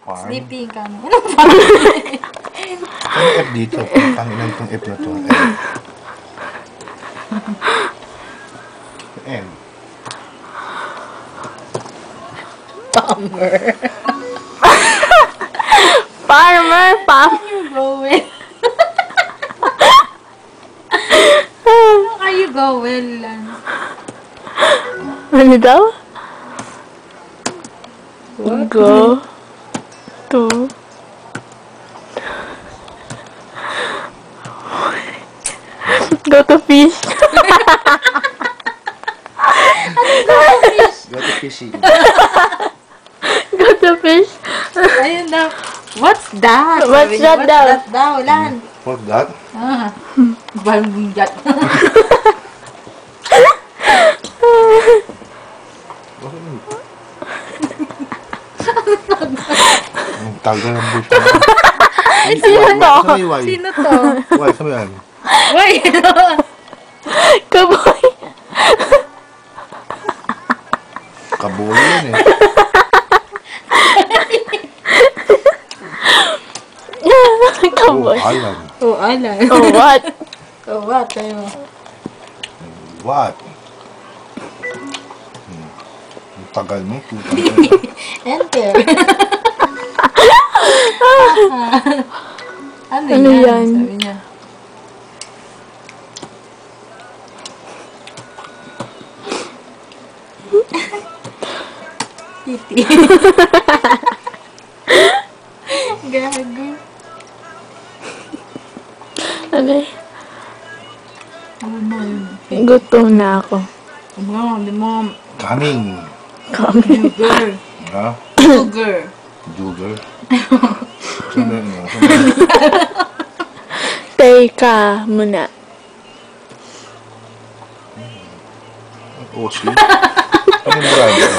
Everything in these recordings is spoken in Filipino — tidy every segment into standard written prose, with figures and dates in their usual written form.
Farm? Sleeping ka mo. Anong farm? Ano F dito? Pangilan itong F na to. M. Farmer. Farmer, Where you going? Where are you going, Lance? Ano daw? Go to fish. Go to fishing. Go to fish. Ayun daw. What's that? What's Sabi niya, that daw? What's that daw, Lan? What's that? Balbunjat. Ang tagal ng bush na. Sino to? Sino to? Why? Saan yan? Wait. Kaboy. Kabulo yan eh. Kaboy. Oh, alam. Oh, Alan. Oh, what? Oh, what? Tayo. What? Ang tagal mo. Enter. Ano Ano yan? yan? Sabi niya. Titi. Gago. Ano eh? Ano ba yun? Gutom na ako. Ano, mo. Coming. Sugar. Ha? Sugar. Jugger. Saan ba yun? Saan ba yun? Teka muna. Oh, see? Ano yung brother?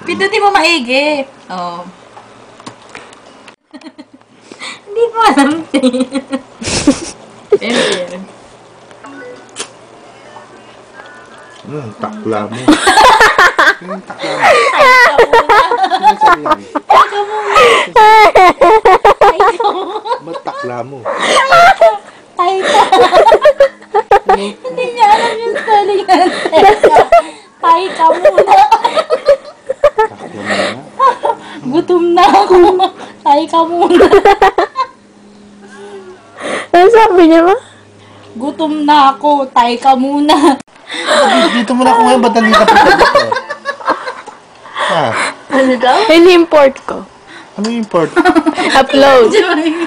Pindutin mo maigi. Oh. Hindi ko alam. Enter. Ano yung takla mo? Ano yung takla mo? Ano sabi yan? Ba't takla mo? Ay, hindi niya alam yung spelling ng teka. Tay ka muna. Takla mo na? Gutom na ako. Tay ka muna. Ano sabi niya ba? Gutom na ako. Tay ka muna. Dito mo na ako ngayon. Ba't nandito pa dito? Ha? Ano daw? Ini-import ko. Ano yung import? Upload. Joy.